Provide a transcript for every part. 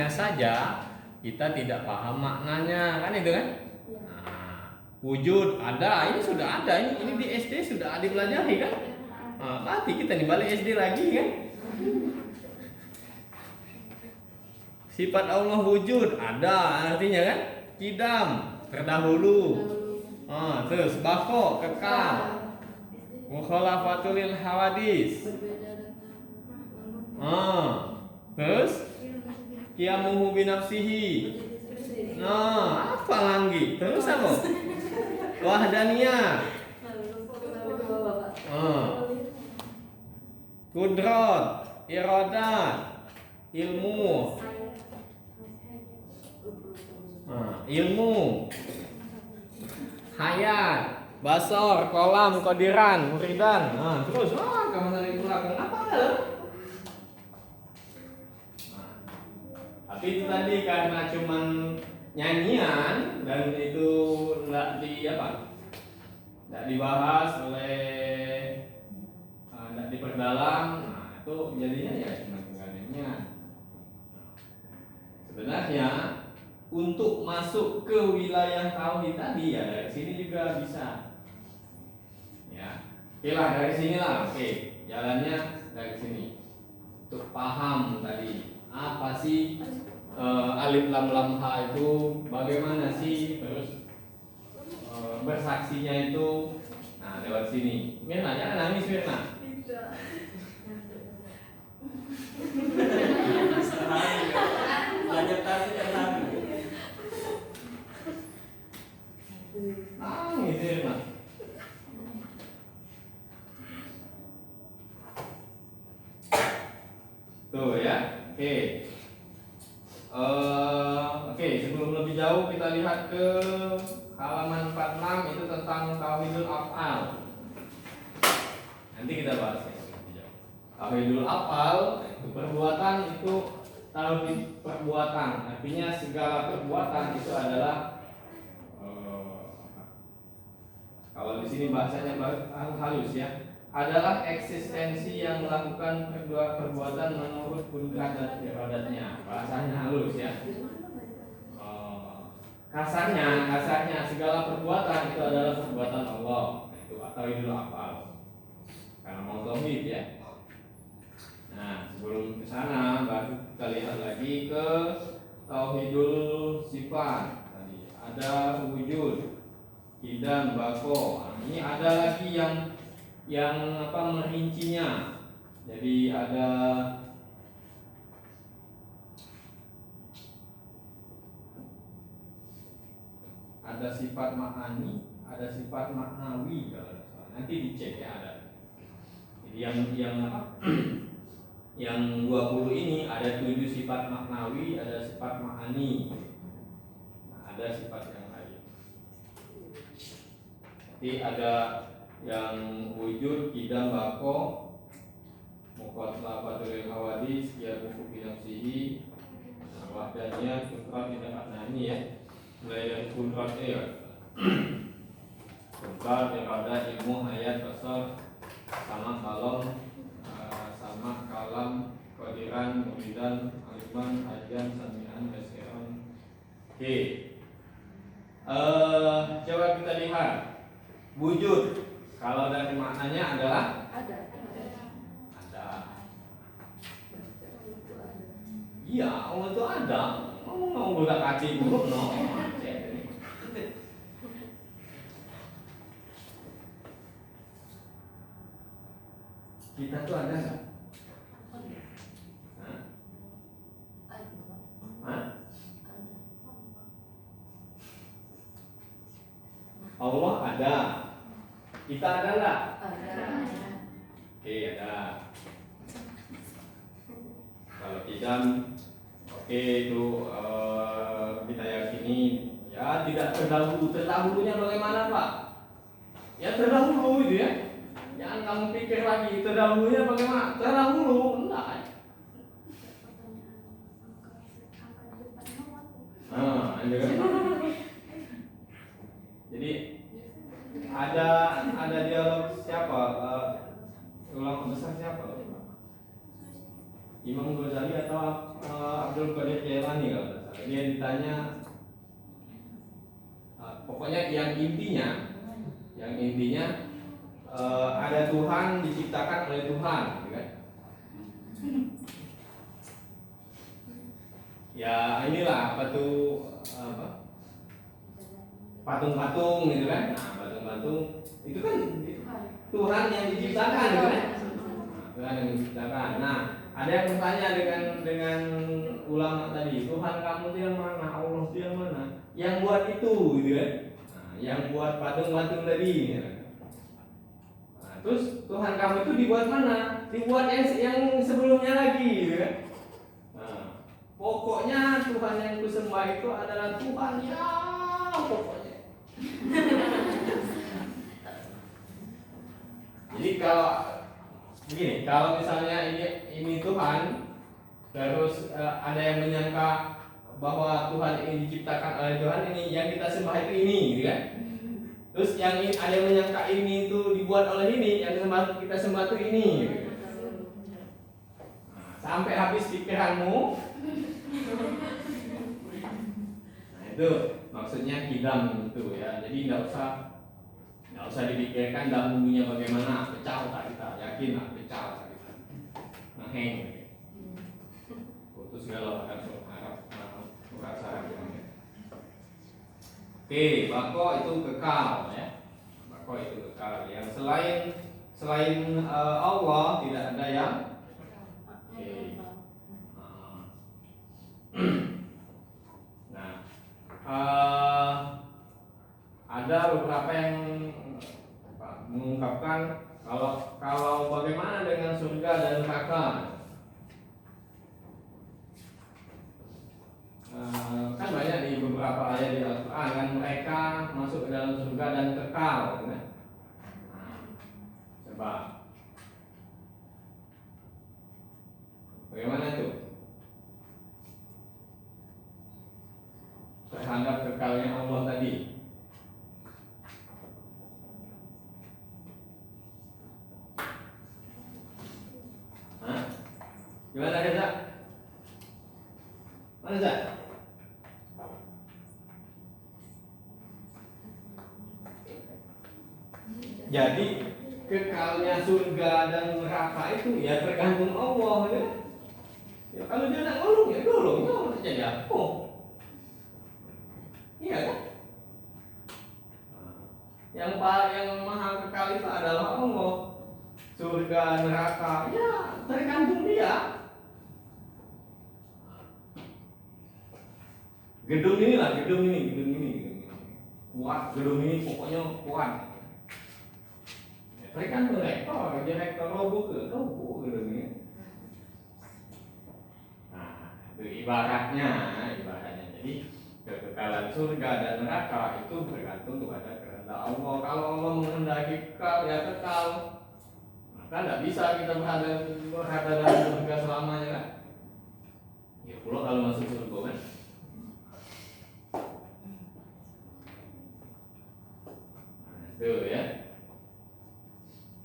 saja kita tidak paham maknanya, kan itu kan? Nah, wujud ada, ini sudah ada, ini di SD sudah dipelajari kan? Nah, mati kita nih balik SD lagi kan? Sifat Allah wujud ada, artinya kan? Kidam terdahulu, terus bako kekal, mukhalafatul lil hawadis, terus qiyamuhu binafsihi. Nah, apa lagi? Terus apa? Wahdaniyah. Kudrat, iradat, ilmu. Ilmu. Hayat, basor, kolam, kodiran, muridan. Terus kamu dari belakang apa enggak? Tapi itu tadi karena cuman nyanyian dan itu enggak dibahas enggak diperdalam. Nah, itu jadinya ya cuma nyanyian. Sebenarnya untuk masuk ke wilayah tauhid tadi ya dari sini juga bisa. Ya. Oke lah dari sini lah. Oke, jalannya dari sini. Untuk paham tadi apa sih alif lam lam ha itu, bagaimana sih, terus bersaksinya itu. Nah, lewat sini. Mirna, jangan nangis Mirna. Belajar tadi tenang. Nangis Mirna. Tuh ya. Oke. Oke, sebelum lebih jauh kita lihat ke halaman 46 itu tentang tauhidul af'al. Nanti kita bahas ya lebih jauh. Tauhidul af'al itu perbuatan, itu tauhid perbuatan. Artinya segala perbuatan itu adalah kalau di sini bahasanya halus ya, adalah eksistensi yang melakukan perbuatan menurut kudrat dan iradatnya. Bahasanya halus ya. Kasarnya segala perbuatan itu adalah perbuatan Allah. Itu tauhidul af'al. Karena mau tauhid ya. Nah, sebelum ke sana baru kita lihat lagi ke tauhidul sifat. Tadi ada wujud, qidam, bako. Nah, ini ada lagi yang merincinya. Jadi ada sifat ma'ani, ada sifat maknawi kalau nanti dicek ya ada. Jadi yang 20 ini ada 7 sifat maknawi, ada sifat ma'ani. Nah, ada sifat yang lain. Jadi ada yang wujud, qidam, bako, mukhalafatul lil hawadis, qiyamuhu binafsihi, wahdaniyah, kudrat, iradat. Nah, ini ya. Mulai dari kudrat ya. Kudrat, iradat, ilmu, hayat, basar, sama kalam, kodiran, muridan, aliman, hajan, sami'an, basiran. Oke. Coba kita lihat wujud. Kalau dari maknanya adalah ada. Iya, Allah itu ada. Mau buka kaki buruk no. Kita tuh ada nggak? Allah ada. Kita ada nggak? Ada. Oke, ada. Kalau tidak, oke itu kita yakini ya tidak terdahulu. Terdahulunya bagaimana Pak? Ya terdahulu itu ya. Jangan kamu pikir lagi terdahulunya bagaimana? Terdahulu enggak. Jadi ada dialog siapa? Ulama besar siapa? Imam Ghazali atau Abdul Qadir Jailani? Al-Ghazali kalau tidak salah. Dia ditanya, pokoknya yang intinya ada Tuhan diciptakan oleh Tuhan, gitu kan? Ya inilah apa tuh patung-patung gitu kan? Nah, patung-patung itu kan Tuhan yang diciptakan, gitu kan? Tuhan yang diciptakan. Nah, ada yang bertanya dengan ulama tadi, Tuhan kamu itu yang mana? Allah itu yang mana? Yang buat itu, gitu kan? Nah, yang buat patung-patung tadi. Gitu kan? Nah, terus Tuhan kamu itu dibuat mana? Dibuat yang sebelumnya lagi, gitu kan? Nah, pokoknya Tuhan yang kusembah itu adalah Tuhan yang pokoknya. Jadi kalau misalnya ini Tuhan, terus ada yang menyangka bahwa Tuhan ini diciptakan oleh Tuhan, ini yang kita sembah itu ini, gitu kan? Terus yang ini, ada yang menyangka ini itu dibuat oleh ini, yang kita sembah itu ini, gitu. Nah, sampai habis pikiranmu. Nah, itu maksudnya kidam itu ya. Jadi nggak usah dipikirkan dahulunya bagaimana, pecah tak kita, yakin lah pecah tak kita, ngeheng, putus galau akan harap. Oke, bako itu kekal ya, bako itu kekal. Yang selain Allah tidak ada yang nah, ada beberapa yang mengungkapkan kalau bagaimana dengan surga dan neraka. Kan banyak di beberapa ayat di Al-Quran kan mereka masuk ke dalam surga dan kekal, kan? Nah, coba bagaimana itu terhadap kekalnya Allah tadi? Gimana Reza? Mana Reza? Jadi kekalnya surga dan neraka itu ya tergantung Allah ya. Ya kalau dia nak nolong ya nolong, ya jadi apa? Iya kan? Yang maha kekal itu adalah Allah. Surga neraka ya tergantung dia. Gedung ini kuat, gedung ini pokoknya kuat. Tergantung rektor roboh gedung ini. Nah, itu ibaratnya. Jadi kekekalan surga dan neraka itu bergantung kepada kehendak Allah. Kalau Allah menghendaki kekal ya kekal. Maka tidak bisa kita berada dalam surga selamanya kan? Ya pula kalau masuk surga kan? Itu ya.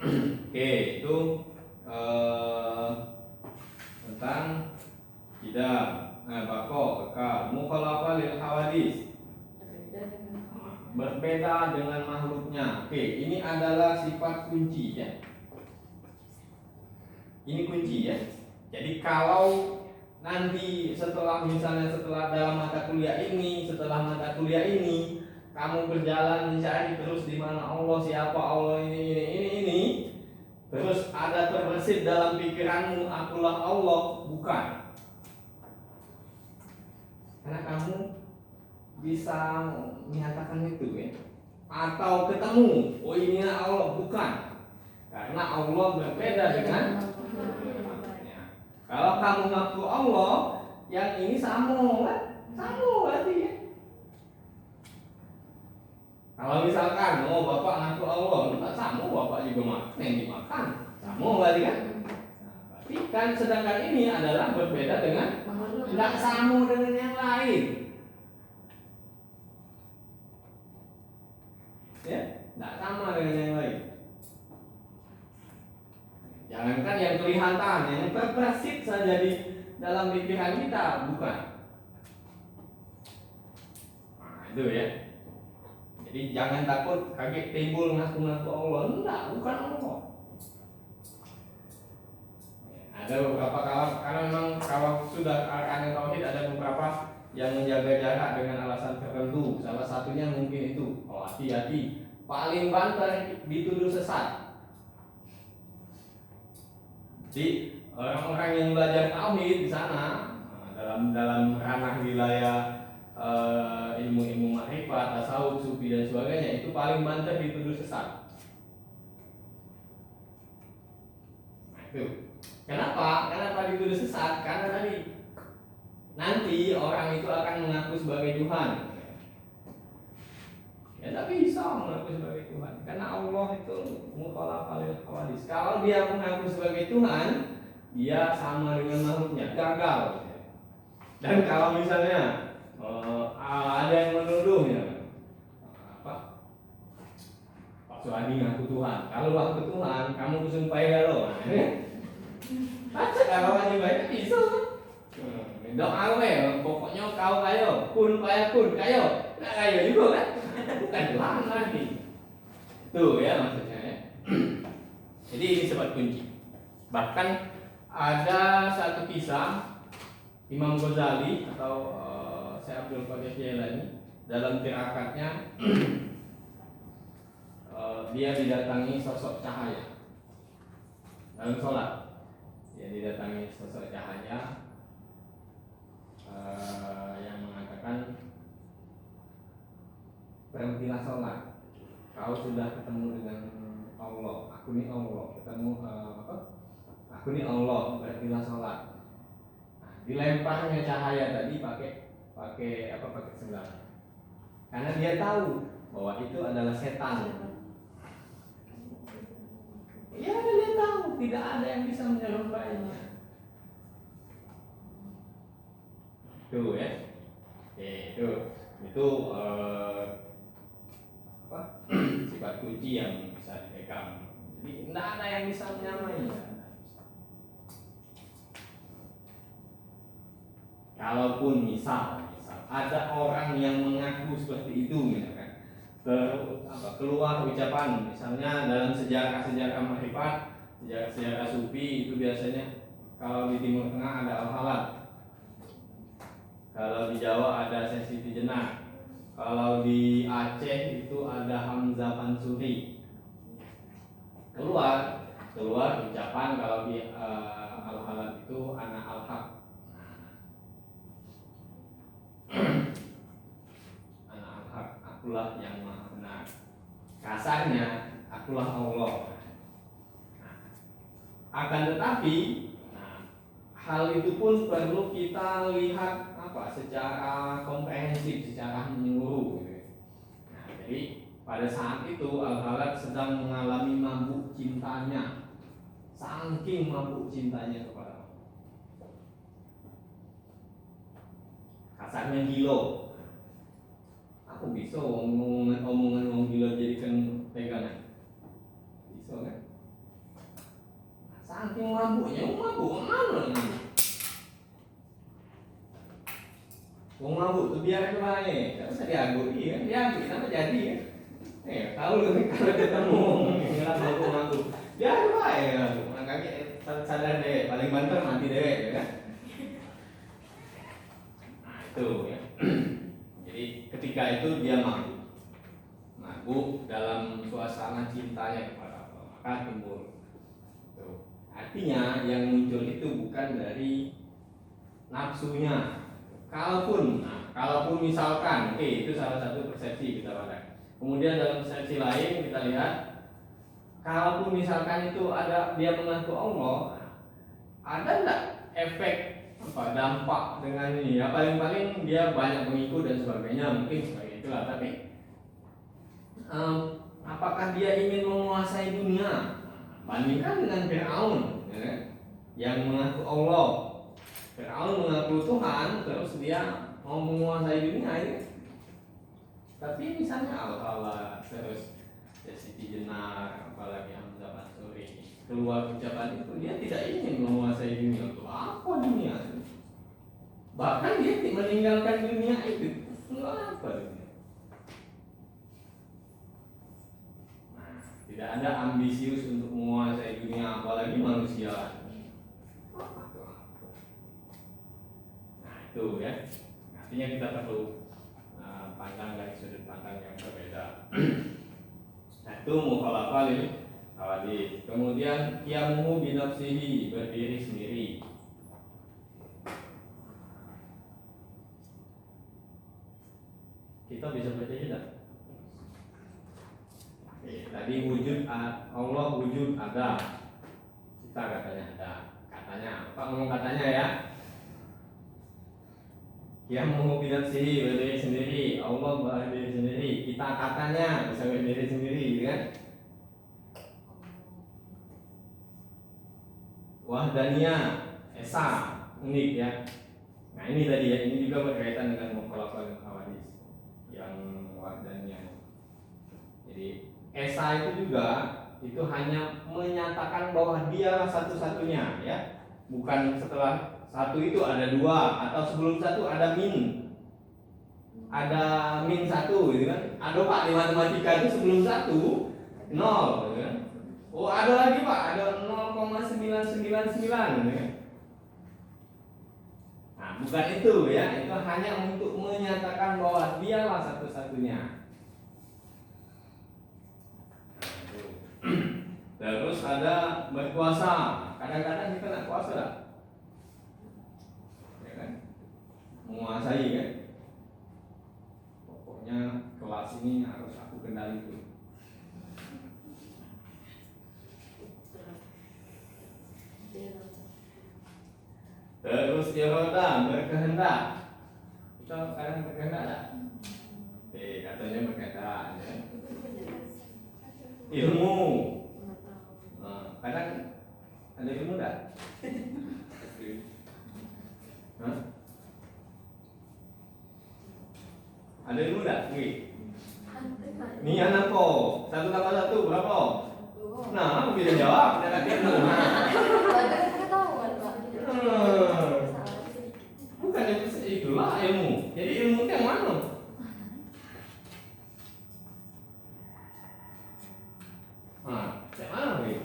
Oke, itu tentang tidak bako kekal mukhalafah lil hawadis, berbeda dengan makhluknya. Oke, ini adalah sifat kunci ya. Ini kunci ya. Jadi kalau nanti setelah dalam mata kuliah ini, kamu berjalan mencari terus di mana Allah, siapa Allah ini, terus ada terbersit dalam pikiranmu akulah Allah, bukan. Karena kamu bisa menyatakan itu ya. Atau ketemu, oh ini Allah, bukan. Karena Allah berbeda dengan kalau kamu ngaku Allah, yang ini sama kan? Sama berarti ya. Kalau misalkan, bapak ngaku Allah, enggak sama, bapak juga makan yang dimakan, sama berarti kan? Tapi kan sedangkan ini adalah berbeda dengan, tidak sama dengan yang lain. Ya, tidak sama dengan yang lain. Jangankan yang kelihatan, yang terbersit saja di dalam pikiran kita, bukan. Itu ya. Jadi jangan takut kaget timbul ngaku-ngaku Allah. Enggak, bukan Allah. Ada beberapa karena memang kalau sudah arkan tauhid ada beberapa yang menjaga jarak dengan alasan tertentu. Salah satunya mungkin itu, oh hati-hati, paling banter dituduh sesat. Jadi orang-orang yang belajar tauhid di sana dalam ranah wilayah ilmu-ilmu makrifat, tasawuf, sufi dan sebagainya itu paling banter dituduh sesat. Nah, itu. Kenapa dituduh sesat? Karena tadi nanti orang itu akan mengaku sebagai Tuhan. Ya tapi bisa mengaku sebagai Tuhan. Karena Allah itu mukhalafal lil hawadits. Kalau dia mengaku sebagai Tuhan, dia sama dengan makhluknya, gagal. Dan kalau misalnya ada yang menuduhnya, Pak Suhadi ngaku Tuhan. Kalau aku Tuhan, kamu kusumpahi lo. Baca kalau wajib baca bisa. Doa ya, pokoknya kau kayo, kun kayo, nggak kayo juga kan? Bukan Tuhan lagi. Tuh ya maksudnya ya. Jadi ini sebab kunci. Bahkan ada satu kisah Imam Ghazali atau Syekh Abdul Qadir Jailani dalam tirakatnya dia didatangi sosok cahaya dalam sholat. Dia didatangi sosok cahaya yang mengatakan, berhentilah sholat, kau sudah ketemu dengan Allah, aku ini Allah, ketemu aku ini Allah, berhentilah sholat. Nah, dilemparnya cahaya tadi pakai sendal, karena dia tahu bahwa itu adalah setan. Ya dia tahu tidak ada yang bisa menyerupainya. Tuh ya, itu sifat kunci yang bisa dipegang. Jadi tidak ada yang bisa menyamainya. Kalaupun misal ada orang yang mengaku seperti itu, misalkan keluar ucapan, misalnya dalam sejarah makrifat, sejarah sufi itu biasanya kalau di Timur Tengah ada Al-Halad. Kalau di Jawa ada Sesi Jenar. Kalau di Aceh itu ada Hamzah Pansuri. Keluar ucapan kalau di Al-Halad itu anak Al-Haq. Anak Al-Haq, akulah yang maha benar. Kasarnya akulah Allah. Akan tetapi hal itu pun perlu kita lihat secara komprehensif, secara menyeluruh. Nah, jadi pada saat itu Al-Halad sedang mengalami mabuk cintanya, saking mabuk cintanya kepada Allah. Kasarnya gila. Aku bisa omongan orang gila jadikan pegangan. Bisa kan? Saking mabuk mana ini? Wong mabuk tuh biar kemana? Tidak usah diagui kan? Diagui sama jadi ya. Tahu kalau ketemu ngelap mabuk, biar kemana? Makanya sadar deh, paling banter mati deh, ya kan? Nah itu ya. Jadi ketika itu dia mabuk dalam suasana cintanya kepada Allah, maka timbul. Tuh. Artinya yang muncul itu bukan dari nafsunya. Kalaupun misalkan, itu salah satu persepsi kita pakai. Kemudian dalam persepsi lain kita lihat, kalaupun misalkan itu ada dia mengaku Allah, ada enggak efek dampak dengan ini? Ya paling-paling dia banyak pengikut dan sebagainya, mungkin seperti itulah. Tapi apakah dia ingin menguasai dunia? Bandingkan dengan Fir'aun, ya, yang mengaku Allah. Fir'aun mengaku Tuhan, terus dia mau menguasai dunia ini. Tapi misalnya Al-Halad, terus Siti Jenar, apalagi Hamzah Pansuri, keluar ucapan itu, dia tidak ingin menguasai dunia. Untuk apa dunia? Bahkan dia meninggalkan dunia itu. Untuk apa? ada ambisius untuk menguasai dunia, apalagi manusia. Nah itu ya, artinya kita perlu pandang dari sudut pandang yang berbeda. Nah itu mukhalafah lil hawadits. Kemudian qiyamuhu bi nafsihi, berdiri sendiri. Kita bisa baca tidak? Tadi wujud Allah, wujud ada. Kita katanya ada. Katanya, Pak ngomong katanya ya. Yang mau bilang sih berdiri sendiri, Allah berdiri sendiri. Kita katanya bisa berdiri sendiri, kan? Wahdaniyah, esa, unik ya. Nah ini tadi ya, ini juga berkaitan dengan mukhalafah dan hawadits yang wahdaniyah. Jadi esa itu juga itu hanya menyatakan bahwa dialah satu-satunya ya, bukan setelah satu itu ada dua, atau sebelum satu ada min satu gitu kan. Ada Pak di matematika itu sebelum satu nol gitu kan. Oh ada lagi Pak, ada 0,999 gitu kan. Nah bukan itu ya, itu hanya untuk menyatakan bahwa dialah satu-satunya. Terus ada berpuasa. Kadang-kadang kita nak puasa lah, ya kan? Menguasai kan? Pokoknya kelas ini harus aku kendali dulu. Terus iroda, berkehendak. Kita kadang berkehendak tak? Katanya berkehendak ya. Ilmu. Kadang ada ilmu tak? Hah? Ada ilmu tak? Ni anak kau 1 tambah 1 berapa? Nah, bisa jawab. Dia kata ilmu. Bukan itulah ilmu. Jadi ilmu itu yang mana? Yang mana nih?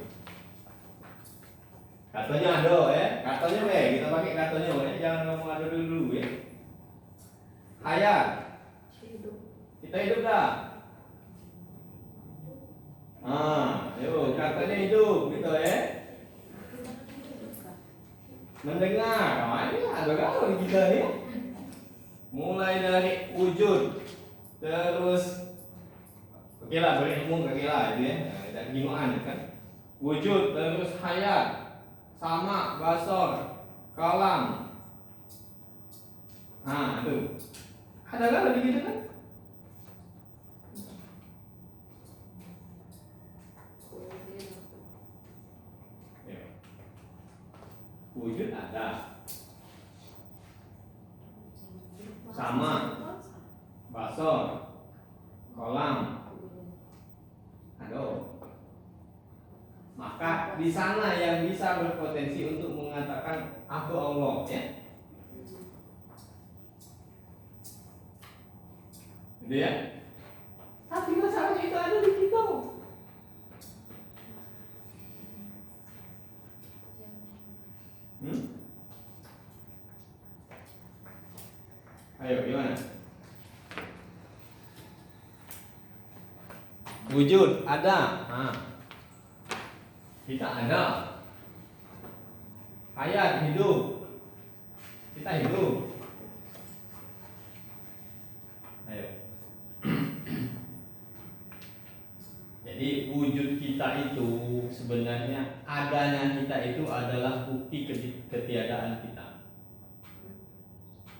Katanya ada ya, katanya kita pakai katanya ya, jangan ngomong ada dulu ya. Hayat, kita hidup dah. Yuk katanya hidup gitu ya. Mendengar, ini ada kalau kita nih. Mulai dari wujud, terus oke lah, berilmu oke lah itu ya, dari ginuan kan. Wujud, terus hayat, sama, basor, kalam. Nah itu ada kan lebih gitu kan? Wujud ada, sama, basor, kolam, ada. Maka di sana yang bisa berpotensi untuk mengatakan aku Allah ya. Gitu ya. Tapi masalahnya itu ada di kita. Ayo gimana? Wujud ada, kita ada. Hayat hidup, kita hidup. Ayo. Jadi wujud kita itu sebenarnya adanya kita itu adalah bukti ketiadaan kita.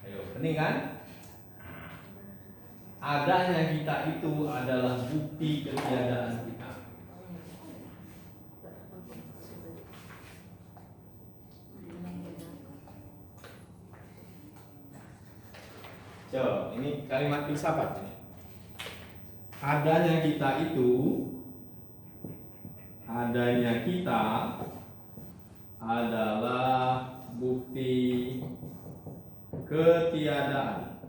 Ayo, penting kan? Adanya kita itu adalah bukti ketiadaan kita. Coba, ini kalimat filsafat ini. Adanya kita adalah bukti ketiadaan.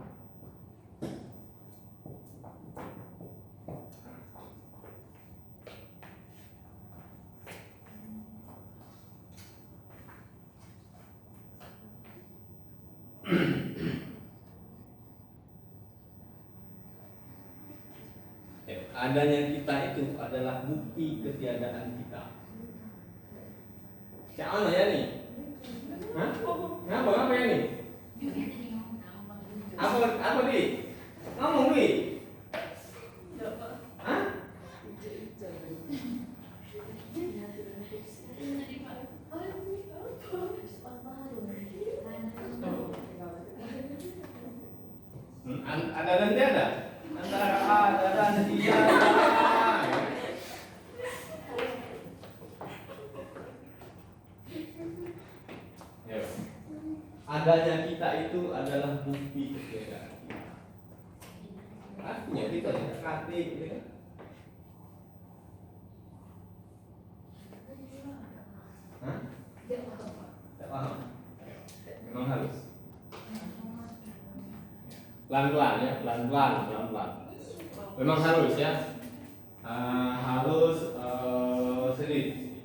adanya kita itu adalah bukti ketiadaan kita. Cak mana ya nih? Hah? Ngapa ya nih? Apa di? Ngomong di? Hah? Ada dan tiada? Antara ada dan tiada. Ya. Adanya kita itu adalah bukti ketiadaan kita. Artinya kita tidak kati, gitu kan? Hah? Tidak paham. Memang harus. Pelan-pelan ya, pelan-pelan. Memang harus ya. Harus sedikit.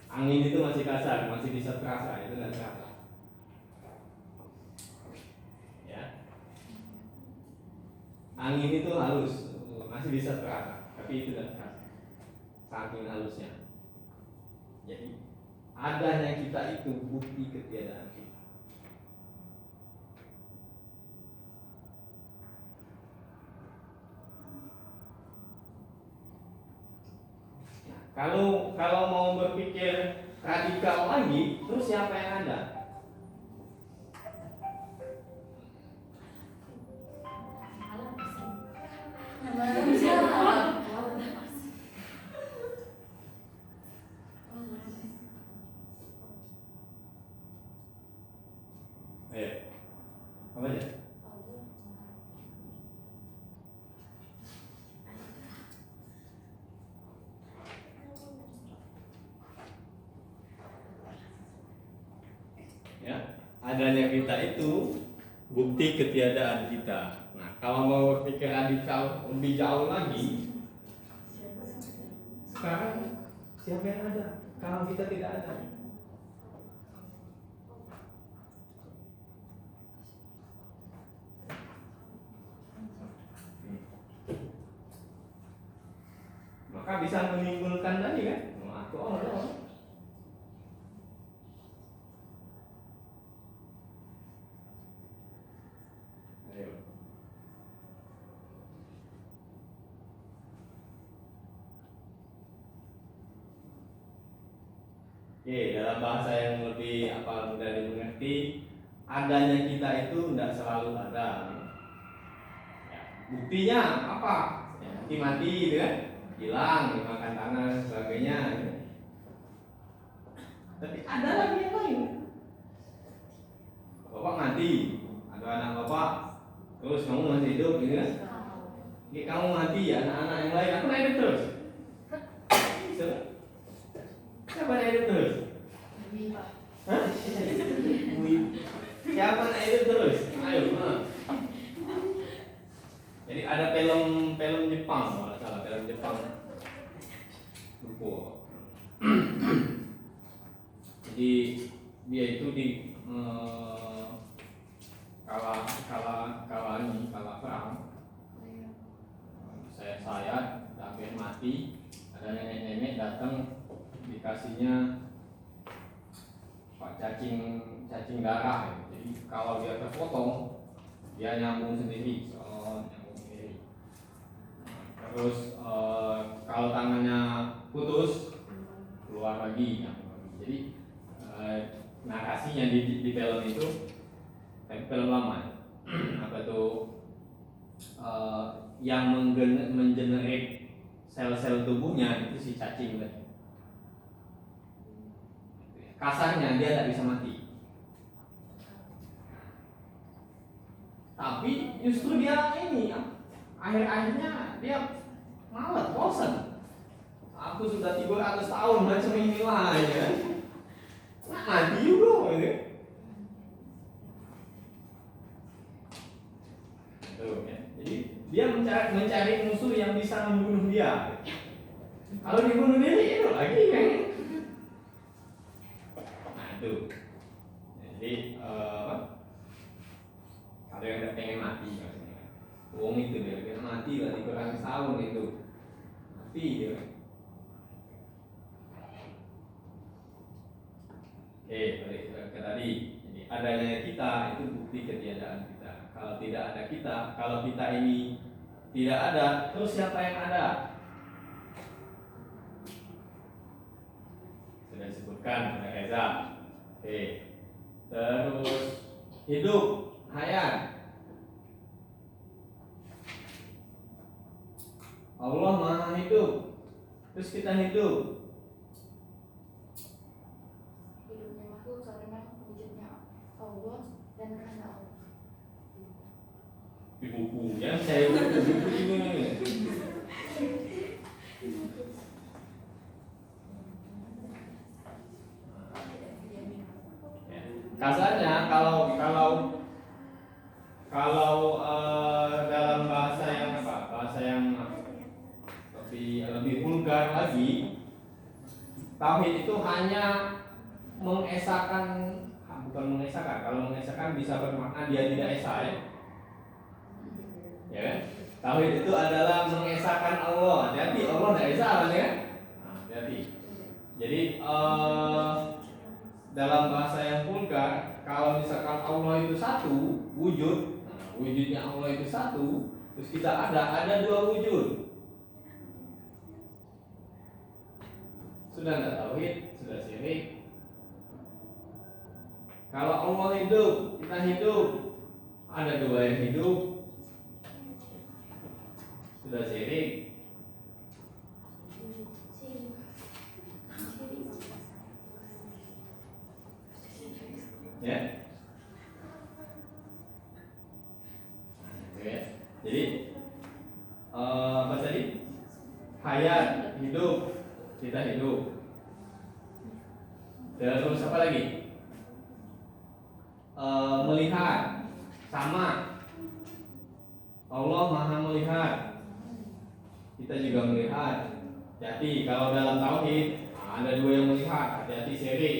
Angin itu masih kasar, masih bisa terasa, itu tidak terasa. Ya. Angin itu halus, masih bisa terasa, tapi itu tidak terasa. Saking halusnya. Jadi adanya kita itu bukti ketiadaan kita. Kalau mau berpikir radikal lagi, terus siapa yang ada? Ayo, apa aja? Ya, adanya kita itu bukti ketiadaan kita. Nah, kalau mau berpikir radikal lebih jauh lagi, sekarang siapa yang ada kalau kita tidak ada? Maka bisa menimbulkan tadi kan? Aku Allah. Oke, dalam bahasa yang lebih mudah dimengerti, adanya kita itu tidak selalu ada. Ya, buktinya apa? Ya, mati gitu kan? Hilang, dimakan tanah dan sebagainya. Gitu. Tapi ada lagi yang lain. Bapak mati, ada anak bapak, terus kamu masih hidup, gitu kan? Kamu mati, anak-anak yang lain, aku hidup terus. Siapa yang hidup terus? Hah? Siapa yang hidup terus? Ayo, Jadi ada film Jepang, kalau salah film Jepang. Lupa. Jadi dia itu di kala perang. Saya hampir mati. Ada nenek-nenek datang dikasihnya cacing darah. Jadi kalau dia terpotong, dia nyambung sendiri. Terus kalau tangannya putus, keluar lagi. Jadi narasinya di film itu, film lama, yang mengenerate sel-sel tubuhnya itu si cacing tadi. Kasarnya dia tidak bisa mati, tapi justru dia ini akhir-akhirnya dia malas, bosan. Aku sudah 300 tahun macam inilah ya. Mati juga gitu. Tuh, ya. Jadi dia mencari musuh yang bisa membunuh dia. Kalau dibunuh diri itu lagi kan. Nah itu. Jadi kalau yang tidak pengen mati maksudnya. Wong itu dia mati lah 300 tahun itu. Mati dia. Oke, balik ke tadi. Jadi adanya kita itu bukti ketiadaan kita. Kalau tidak ada kita, kalau kita ini tidak ada, terus siapa yang ada? Sudah disebutkan oleh Reza. Oke. Terus hidup, hayat. Allah Maha hidup. Terus kita hidup. Hidupnya makhluk karena wujudnya Allah dan karena Allah. Di buku yang saya buku ini. Kasarnya kalau dalam bahasa yang lebih vulgar lagi, tauhid itu hanya mengesahkan, bukan mengesahkan. Kalau mengesahkan bisa bermakna dia tidak esa ya. Ya kan? Tauhid itu adalah mengesahkan Allah. Jadi Allah tidak esa kan ya? Nah, jadi dalam bahasa yang vulgar, kalau misalkan Allah itu satu wujud, wujudnya Allah itu satu, terus kita ada dua wujud. Sudah tidak tauhid, sudah syirik. Kalau Allah hidup, kita hidup, ada dua yang hidup, sudah syirik. Ya. Oke. Jadi apa tadi? Hayat, hidup, kita hidup. Terus apa lagi? Melihat, sama. Allah Maha melihat. Kita juga melihat. Jadi kalau dalam tauhid ada dua yang melihat, hati-hati syirik.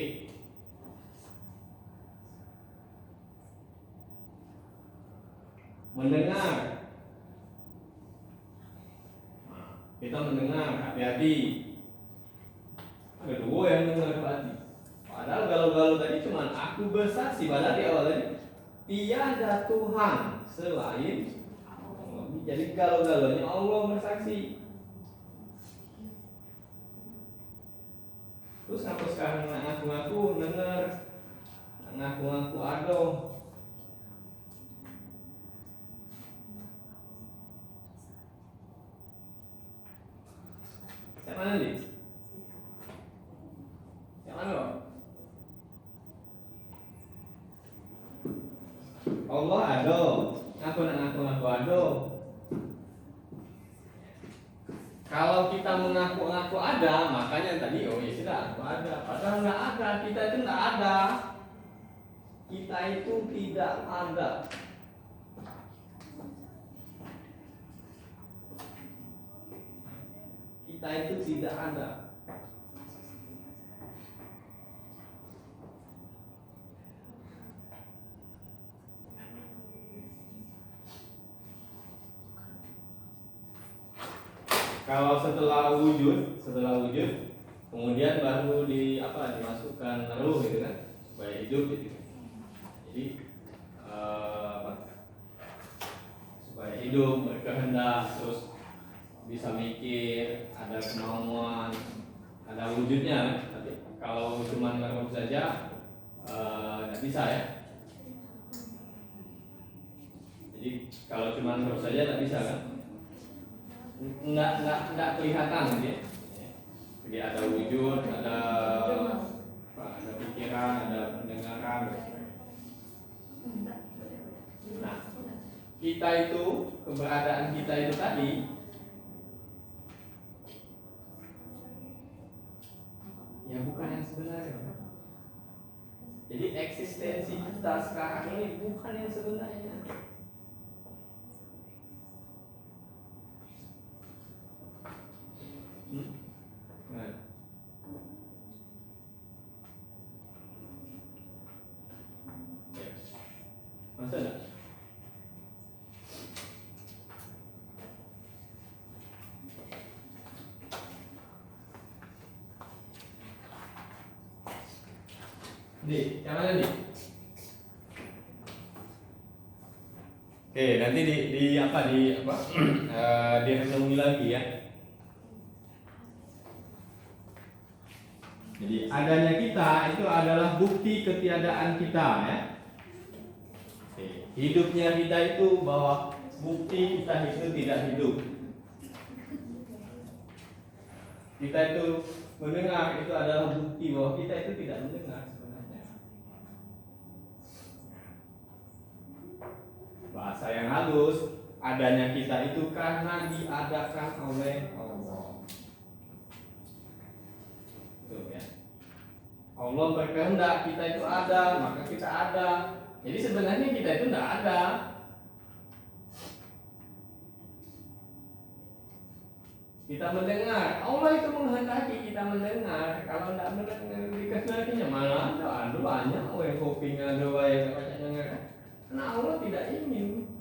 Mendengar, kita mendengar, hati-hati. Ada dua yang dengar berarti. Padahal galau-galau tadi cuma aku bersaksi. Padahal di awal tadi tiada Tuhan selain Allah. Jadi galau-galaunya Allah bersaksi. Terus apa sekarang ngaku-ngaku dengar, ngaku-ngaku ada. Yang mana nih? Yang mana loh? Allah ada, ngaku ada. Kalau kita mengaku-ngaku ada, makanya tadi oh ya sudah aku ada. Padahal nggak ada, kita itu nggak ada. Kita itu tidak ada. Kita itu tidak ada. Kalau setelah wujud, kemudian baru dimasukkan ruh gitu kan, supaya hidup gitu. Jadi supaya hidup berkehendak, terus bisa mikir, ada kemauan, ada wujudnya. Tapi kalau cuma ruh saja nggak bisa ya. Jadi kalau cuma ruh saja nggak bisa kan? Nggak kelihatan gitu ya. Jadi ada wujud, ada pikiran, ada pendengaran. Nah, kita itu, keberadaan kita itu tadi ya bukan yang sebenarnya. Jadi eksistensi kita sekarang ini bukan yang sebenarnya. Nah. Ya. Masa enggak? Yang mana nih? Oke, nanti direnungi lagi ya. Jadi adanya kita itu adalah bukti ketiadaan kita ya. Oke, hidupnya kita itu bahwa bukti kita itu tidak hidup. Kita itu mendengar itu adalah bukti bahwa kita itu tidak mendengar sebenarnya. Bahasa yang halus, adanya kita itu karena diadakan oleh Allah. Tuh ya. Allah berkehendak kita itu ada, maka kita ada. Jadi sebenarnya kita itu tidak ada. Kita mendengar, Allah itu menghendaki kita mendengar. Kalau tidak mendengar dikehendakinya mana ada banyak yang kuping ada yang banyak dengar. Karena Allah tidak ingin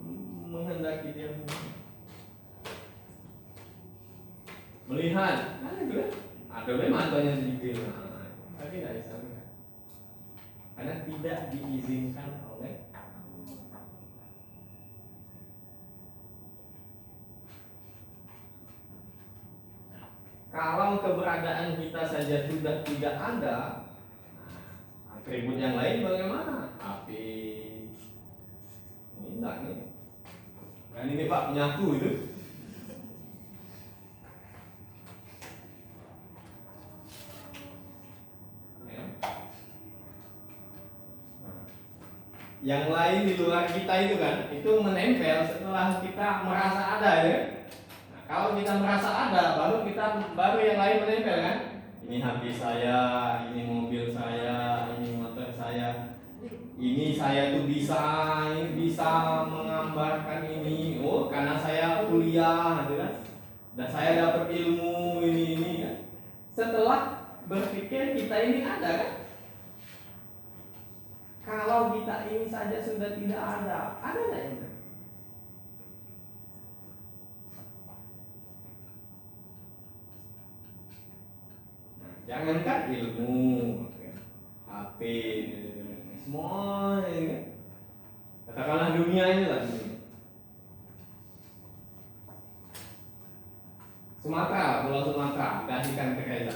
menghendaki dia melihat. Kan itu kan? Ada matanya sedikit, tapi tidak bisa melihat. Karena tidak diizinkan oleh kalau keberadaan kita saja sudah tidak ada, atribut yang lain bagaimana? Api, ini enggak nih. Kan ini Pak penyaku itu. Ya. Yang lain di luar kita itu kan, itu menempel setelah kita merasa ada ya. Kalau kita merasa ada, baru yang lain menempel kan? Ini HP saya, ini mobil saya, ini motor saya, ini saya tuh bisa menggambarkan ini. Oh, karena saya kuliah, gitu kan? Dan saya dapat ilmu ini kan? Setelah berpikir kita ini ada kan? Kalau kita ini saja sudah tidak ada nggak yang? Jangankan ilmu, HP, semua ini kan. Katakanlah dunia ini lah. Pulau Sumatera, kasihkan ke Reza.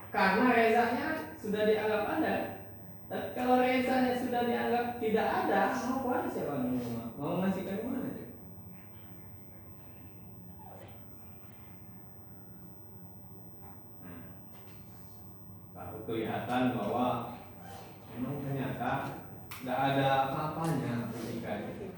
Karena Rezanya sudah dianggap ada. Tapi kalau Rezanya sudah dianggap tidak ada, mau siapa mau ngasihkan ke mana? Kelihatan bahwa memang ternyata tidak ada apa-apanya pendidikan itu.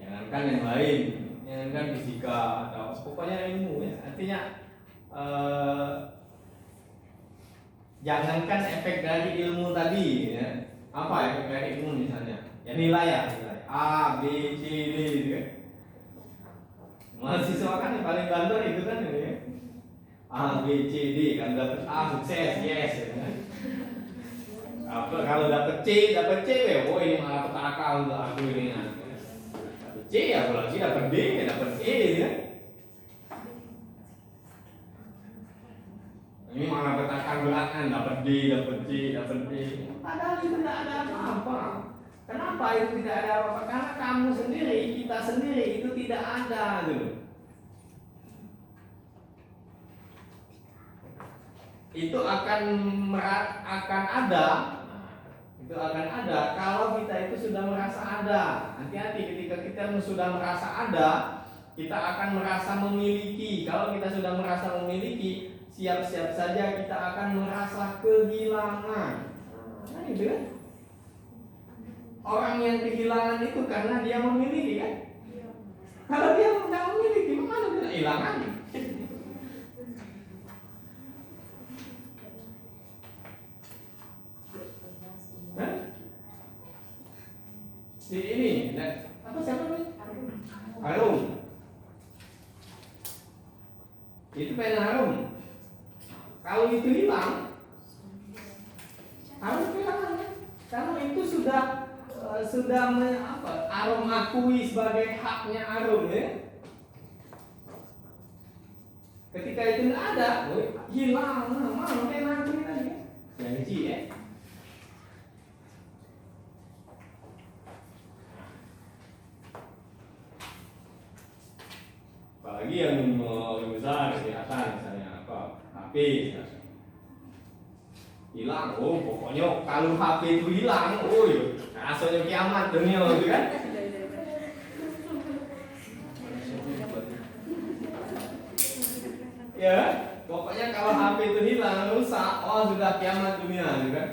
Jangankan yang lain, jangankan fisika atau pokoknya ilmu ya. Artinya jangankan efek dari ilmu tadi ya. Apa efek dari ilmu misalnya? Ya nilai A, B, C, D gitu kan. Mahasiswa kan yang paling bandel itu kan ini ya. A, B, C, D kan dapat A sukses, yes ya kan. Kalau dapat C, oh ini malah petaka untuk aku ini kan. Dapat C ya apalagi dapat D, dapat E ya. Ini malah petaka belakang dapat D, dapat C, dapat D. Padahal itu tidak ada apa-apa. Kenapa itu tidak ada apa-apa? Karena kamu sendiri, kita sendiri itu tidak ada gitu. Itu akan ada. Itu akan ada kalau kita itu sudah merasa ada. Hati-hati ketika kita sudah merasa ada, kita akan merasa memiliki. Kalau kita sudah merasa memiliki, siap-siap saja kita akan merasa kehilangan. Nah, itu kan? Orang yang kehilangan itu karena dia memiliki kan? Kalau dia tidak memiliki, mana dia kehilangan? Di ini, apa siapa namanya? Harum. Itu pena harum. Kalau itu hilang, harus kehilangan kan? Karena itu sudah Arum akui sebagai haknya Arum ya. Ketika itu nggak ada, hilang, mana kayak nanti tadi, janji ya. Apalagi yang lebih besar kesehatan, misalnya apa, HP, hilang, pokoknya kalau HP itu hilang, rasanya kiamat dunia, gitu kan? Ya, pokoknya kalau HP itu hilang, rusak, sudah kiamat dunia, gitu kan?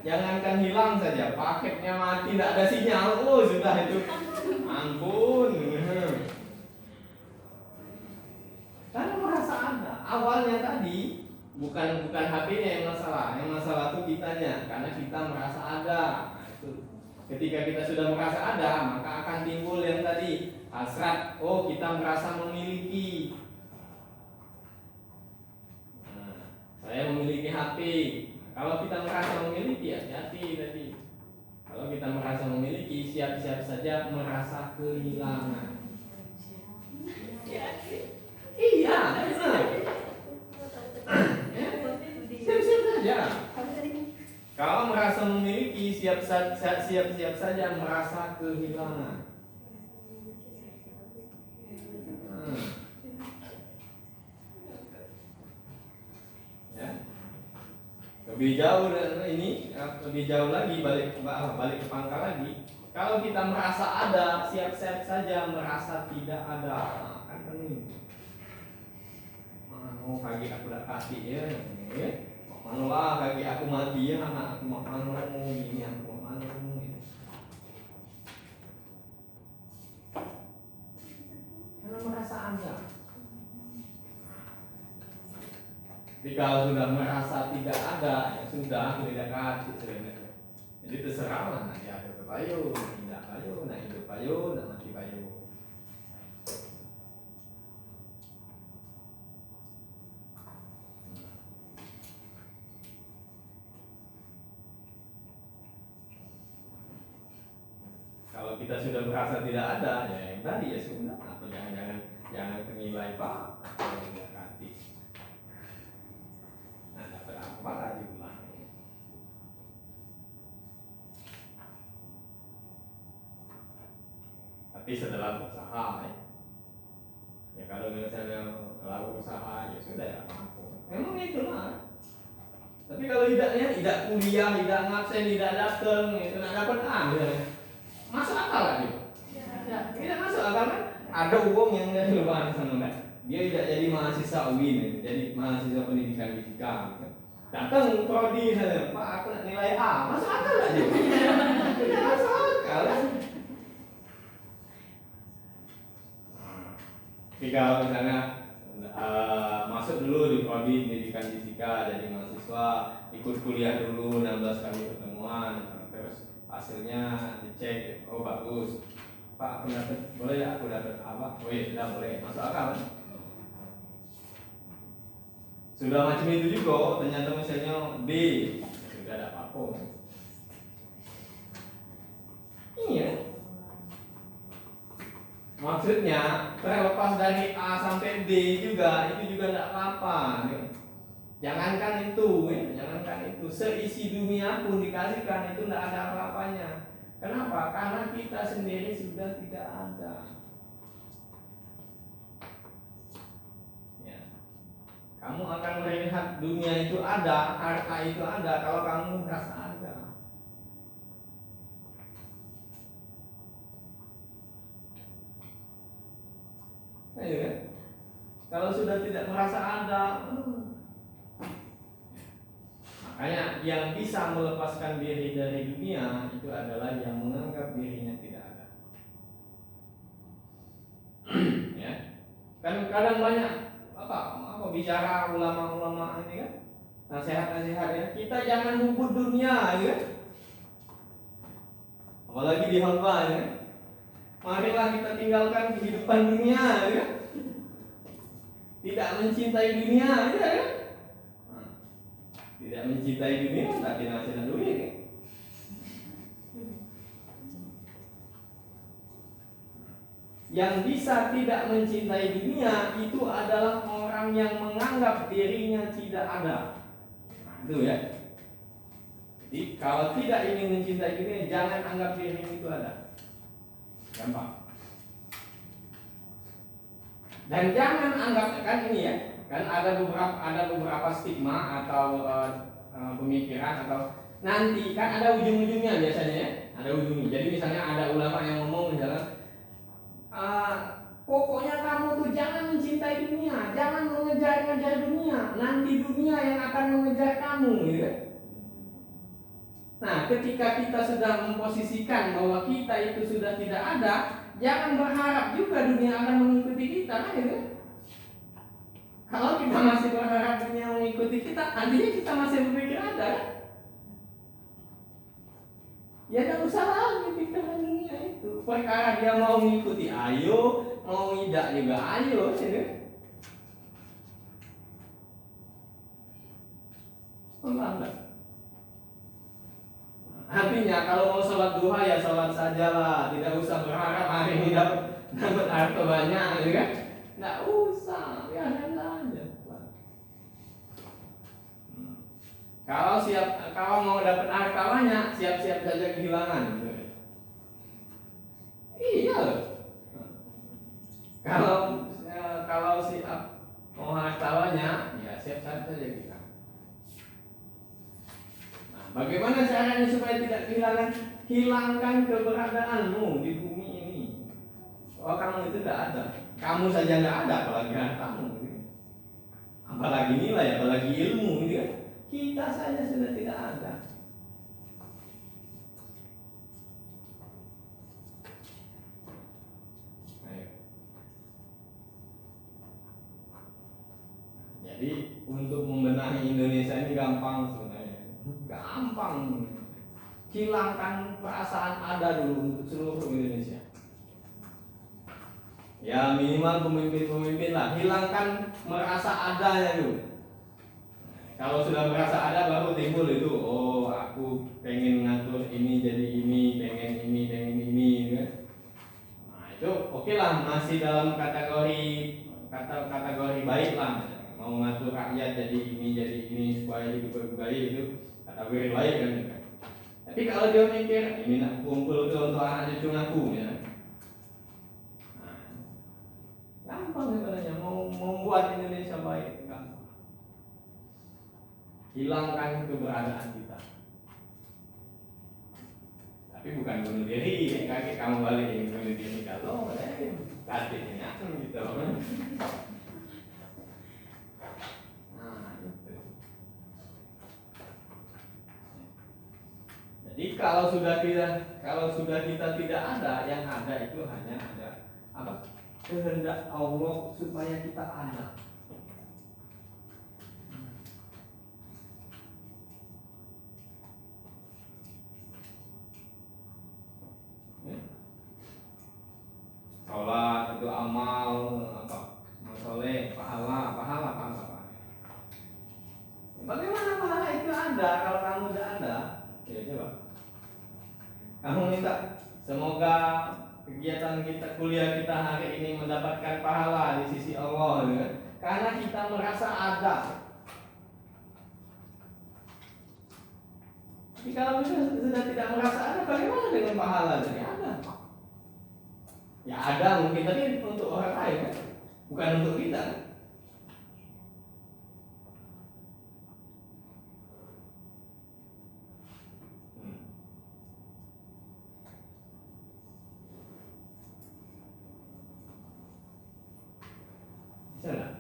Jangankan hilang saja, paketnya mati, tidak ada sinyal, sudah itu, ampun. Karena merasa ada, awalnya tadi bukan HP-nya yang masalah itu kitanya, karena kita merasa ada. Nah, itu. Ketika kita sudah merasa ada, maka akan timbul yang tadi hasrat, kita merasa memiliki. Saya memiliki HP. Kalau kita merasa memiliki, hati-hati tadi. Kalau kita merasa memiliki, siap-siap saja merasa kehilangan. Iya, benar. Siap-siap saja. Kalau merasa memiliki, siap-siap saja merasa kehilangan. Lebih jauh lebih jauh lagi balik ke pangkal lagi. Kalau kita merasa ada, siap-siap saja merasa tidak ada. Kan ini. Kaki aku dah kasih ya. Manolah kaki aku mati ya, anak aku mau gini, aku mau gini. Karena merasa ada. Jadi kalau sudah merasa tidak ada, ya sudah tidak kasih sebenarnya. Jadi terserahlah, nanti ada payu, tidak payu, nah hidup payu, nah mati payu. Kalau kita sudah merasa tidak ada, ya yang tadi ya sudah, atau jangan ternilai pak, atau tidak kasih. Nah dapat apa lagi pula? Tapi setelah berusaha, ya kalau misalnya lalu usaha, ya sudah ya mampu. Memang itulah. Tapi kalau tidak kuliah, tidak ngabsen, tidak datang, itu tidak dapat masuk akal kan dia? Tidak masuk akal kan? Ada uang yang dari luar sana kan? Dia tidak jadi mahasiswa UIN, jadi mahasiswa pendidikan fisika. Datang prodi sana, Pak aku nak nilai A, masuk akal tak dia? Tidak masuk akal kan? Jadi kalau misalnya masuk dulu di prodi pendidikan fisika, jadi mahasiswa, ikut kuliah dulu 16 kali pertemuan, terus hasilnya dicek, bagus, Pak aku dapat, boleh ya aku dapat apa? Sudah boleh, masuk akal kan? Sudah macam itu juga, ternyata misalnya D, sudah ada apa-apa. Iya. Maksudnya terlepas dari A sampai D juga, itu juga tidak apa-apa. Jangankan itu, seisi dunia pun dikasihkan itu tidak ada apa-apanya. Kenapa? Karena kita sendiri sudah tidak ada. Ya. Kamu akan melihat dunia itu ada, harta itu ada kalau kamu merasa ada. Ya kan? Kalau sudah tidak merasa ada, makanya yang bisa melepaskan diri dari dunia itu adalah yang menganggap dirinya tidak ada. Ya, kan kadang banyak apa bicara ulama-ulama ini kan, nasihat-nasihat ya, kita jangan hubud dunia, ya. Apalagi di hamba ya. Marilah kita tinggalkan kehidupan dunia, ya. Tidak mencintai dunia, ya. Tidak mencintai dunia, tapi nasihat dunia. Ya. yang bisa tidak mencintai dunia itu adalah orang yang menganggap dirinya tidak ada. Nah, itu ya. Jadi kalau tidak ingin mencintai dunia, jangan anggap dirinya itu ada. Gampang. Dan jangan anggap, kan ini ya, kan ada beberapa stigma atau pemikiran atau nanti kan ada ujung-ujungnya biasanya ya, ada ujungnya. Jadi misalnya ada ulama yang ngomong misalnya, pokoknya kamu tuh jangan mencintai dunia, jangan mengejar-ngejar dunia, nanti dunia yang akan mengejar kamu, gitu kan? Nah, ketika kita sudah memposisikan bahwa kita itu sudah tidak ada, jangan berharap juga dunia akan mengikuti kita, kan gitu? Kalau kita masih berharap dunia mengikuti kita, artinya kita masih berpikir ada, kan? Ya tidak usah lagi pikiran dunia itu. Perkara dia mau mengikuti, ayo, mau tidak juga ayo, gitu. Enggak. Artinya kalau mau sholat duha ya sholat sajalah, tidak usah berharap hari ini dapat harta banyak, gitu kan? Tidak usah, biarkan saja. Kalau mau dapat harta banyak, siap-siap saja kehilangan. Gitu. Iya loh. Kalau siap mau harta banyak, ya siap-siap saja kehilangan. Bagaimana caranya supaya tidak kehilangan? Hilangkan keberadaanmu di bumi ini. Oh, kamu itu tidak ada. Kamu saja tidak ada, apalagi hartamu. Apalagi nilai, apalagi ilmu, gitu kan? Kita saja sudah tidak ada. Ayo. Jadi untuk membenahi Indonesia ini gampang sebenarnya. Gampang. Hilangkan perasaan ada dulu untuk seluruh Indonesia. Ya minimal pemimpin-pemimpin lah, hilangkan merasa adanya dulu. Kalau sudah merasa ada baru timbul itu, oh aku pengen ngatur ini jadi ini, pengen ini, kan? Nah itu oke lah, masih dalam kategori baik lah. Mau ngatur rakyat jadi ini supaya hidup berbaik itu kategori baik kan? Tapi kalau dia mikir ini nak kumpul ke untuk anak cucu aku, ya. Gampang sebenarnya mau membuat Indonesia baik, gampang. Hilangkan keberadaan kita. Tapi bukan bunuh diri, kaki kamu balik ini bunuh diri kalau kakinya gitu. Nah itu. Jadi kalau sudah kita tidak ada, yang ada itu hanya ada apa? Kehendak Allah supaya kita ada. Sholat itu amal apa? Soleh, pahala. Bagaimana pahala itu ada kalau kamu tidak ada? Ya coba. Kamu minta semoga kegiatan kita, kuliah kita hari ini mendapatkan pahala di sisi Allah, ya? Karena kita merasa ada. Tapi kalau sudah tidak merasa ada, bagaimana dengan pahala? Jadi ada. Ya ada mungkin, tapi untuk orang lain, kan? Bukan untuk kita. Bisa nggak?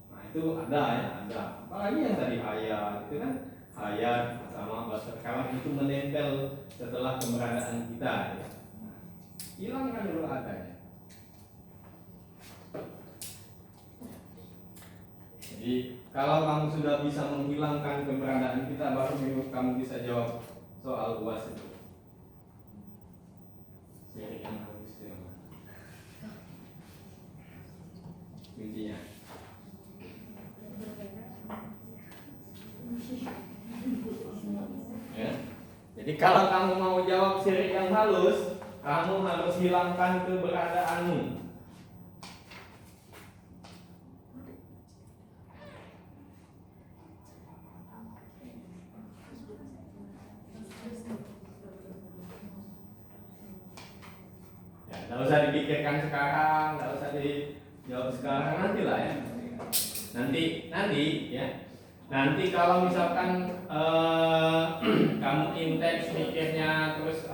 Nah itu ada ya, ada. Apalagi yang tadi hayat, itu kan hayat sama bahasa kalam itu menempel setelah keberadaan kita. Ya. Hilangkan dulu adanya. Jadi kalau kamu sudah bisa menghilangkan keberadaan kita, baru kamu bisa jawab soal UAS itu. Seri yang harus kuncinya. Ya. Jadi kalau kamu mau jawab syirik yang halus, kamu harus hilangkan keberadaanmu. Ya, nggak usah dipikirkan sekarang, nggak usah dijawab sekarang, nanti lah ya. Nanti ya. Nanti kalau misalkan kamu intens mikirnya terus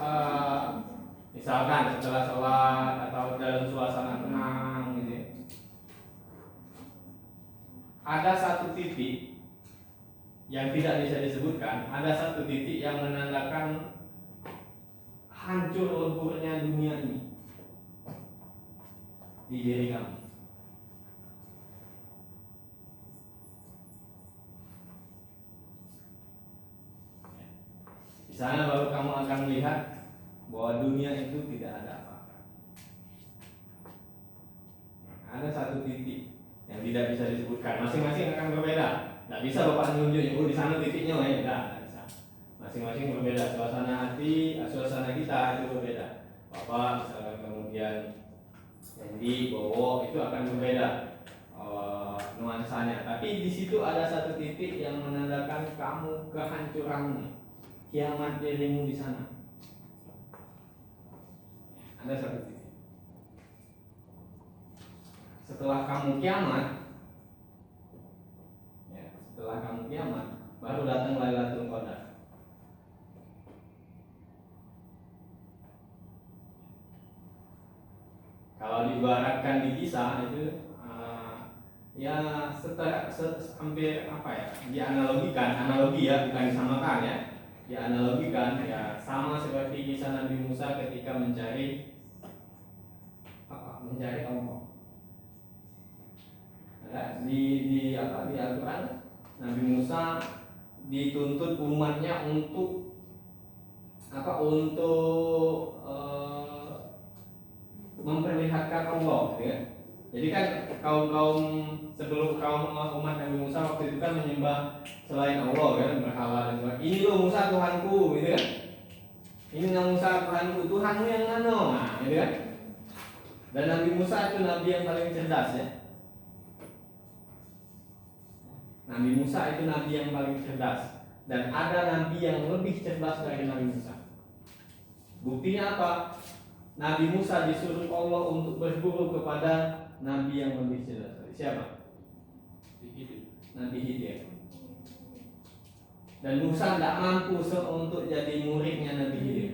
misalkan setelah sholat atau dalam suasana tenang gitu ya, ada satu titik yang tidak bisa disebutkan, ada satu titik yang menandakan hancur leburnya dunia ini di diri kamu. Di sana baru kamu akan melihat bahwa dunia itu tidak ada apa-apa. Ada satu titik yang tidak bisa disebutkan, masing-masing akan berbeda. Tidak bisa Bapak nunjuk, oh di sana titiknya, tidak bisa. Masing-masing berbeda, suasana hati, suasana kita itu berbeda. Bapak misalkan kemudian Jadi Bowo itu akan berbeda nuansanya. Tapi di situ ada satu titik yang menandakan kamu kehancuranmu, kiamat dirimu di sana. Ada satu titik. Setelah kamu kiamat, baru datang Lailatul Qadar. Kalau diibaratkan di kisah itu ya hampir apa ya? Dianalogikan, analogi ya, bukan disamakan ya. Dianalogikan ya sama seperti kisah Nabi Musa ketika mencari Allah. Ya, di Al-Quran Nabi Musa dituntut umatnya untuk memperlihatkan Allah, ya. Jadi kan kaum sebelum umat Nabi Musa waktu itu kan menyembah selain Allah, kan, berhala dan sebagainya. Ini loh Musa Tuhanku, gitu kan? Ini Musa Tuhanku, Tuhanmu yang mana? Nah, gitu kan? Dan Nabi Musa itu nabi yang paling cerdas, ya. Nabi Musa itu nabi yang paling cerdas, dan ada nabi yang lebih cerdas dari Nabi Musa. Buktinya apa? Nabi Musa disuruh Allah untuk berguru kepada nabi yang lebih cerdas. Siapa? Nabi Khidir. Dan Musa tidak mampu untuk jadi muridnya Nabi Khidir.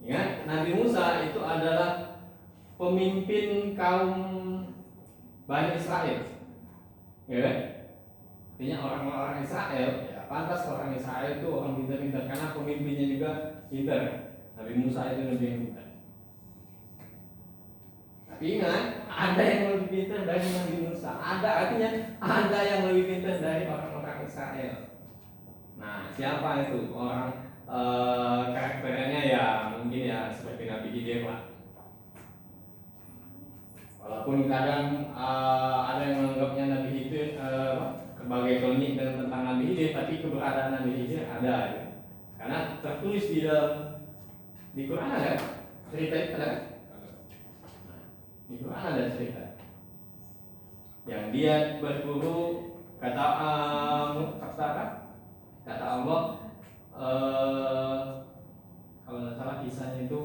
Ingat, Nabi Musa itu adalah pemimpin kaum Bani Israel. Ya kan? Artinya orang-orang Israel, ya pantas orang Israel itu orang pintar-pintar karena pemimpinnya juga pintar. Nabi Musa itu lebih yang pintar. Tapi ingat, ada yang lebih pintar dari Nabi Musa. Artinya ada yang lebih pintar dari orang-orang Israel. Nah, siapa itu? Orang karakternya ya mungkin ya seperti Nabi Khidir lah. Walaupun kadang ada yang menganggapnya Nabi Khidir sebagai klinik dan tentang Nabi Khidir, tapi keberadaan Nabi Khidir ada, ya. Karena tertulis di Quran ada cerita itu ada. Di Quran ada cerita yang dia berguru kata Allah kalau tidak salah kisahnya itu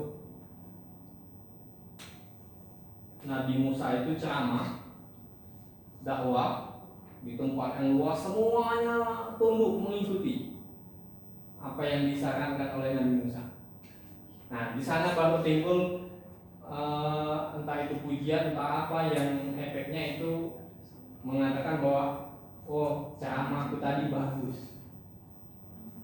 Nabi Musa itu ceramah dakwah di tempat yang luas, semuanya tunduk mengikuti apa yang disarankan oleh Nabi Musa. Nah, di sana baru timbul entah itu pujian, entah apa yang efeknya itu mengatakan bahwa oh ceramahku tadi bagus.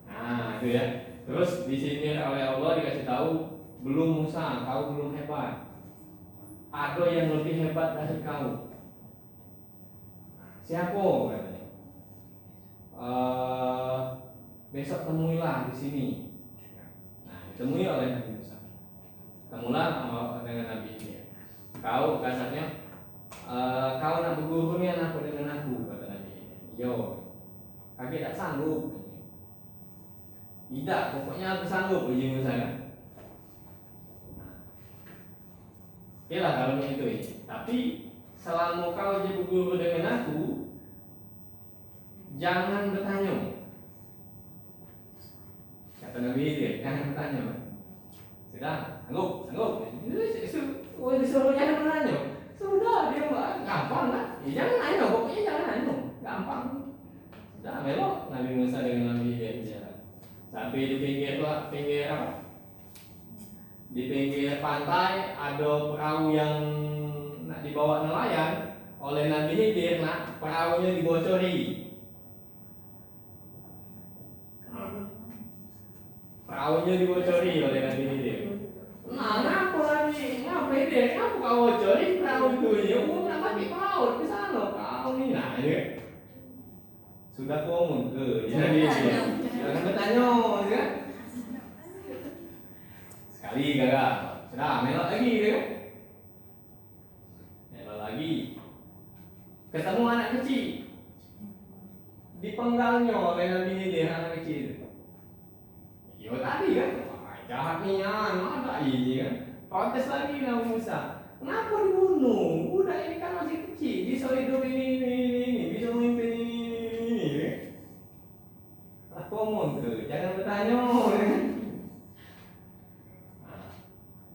Nah itu ya. Terus disindir oleh Allah, dikasih tahu belum Musa, kau belum hebat. Ada yang lebih hebat dari kau. Siapa? Katanya. Besok temuilah di sini. Nah ditemui oleh Nabi Musa. Temulah dengan Nabi ini. Kau kasarnya kau nak berguru ni anak dengan aku, kata Nabi. Yo, kaki tak sanggup. Tidak, pokoknya aku sanggup uji Musa kan. Oke lah kalau itu ya. Tapi selama kau jadi guru dengan aku, jangan bertanya. Kata Nabi dia, jangan bertanya. Sudah, sanggup. Disuruh jangan bertanya. Sudah, dia gampang lah. Ya, jangan nanya, pokoknya jangan nanya. Gampang. Sudah, melok Nabi Musa dengan Nabi dia. Sampai di pinggir apa? Di pinggir pantai ada perahu yang nak dibawa nelayan oleh Nabi Khidir, nak perahunya dibocori. Perahunya dibocori oleh Nabi Khidir. Nah, ngapa Khidir? Ngapa kau bocori perahu itu? Ya, nak mati pelaut ke sana kau ni. Nah, ini sudah ngomong ke Nabi Khidir. Jangan bertanya, kan? Sekali gagal, sudah melok lagi dia kan? Melok lagi. Ketemu anak kecil, dipenggalnya oleh Nabi Khidir anak kecil. Yo tadi kan, jahat nian, ada ini kan? Protes lagi Nabi Musa. Kenapa dibunuh? Udah ini kan masih kecil, bisa hidup ini, bisa memimpin ini. Aku ngomong tuh, jangan bertanya.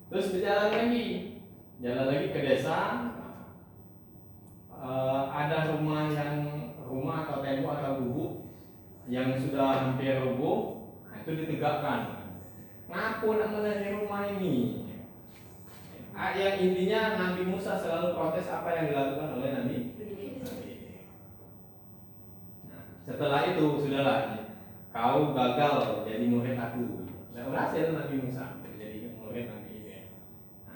Terus berjalan lagi ke desa. Ada rumah atau tembok atau gubuk yang sudah hampir roboh. Nah, itu ditegakkan. Ngapu nak menarik rumah ini? Yang intinya Nabi Musa selalu protes apa yang dilakukan oleh Nabi. Nah, setelah itu sudahlah, kau gagal jadi murid aku. Nah, berhasil Nabi Musa jadi murid Nabi.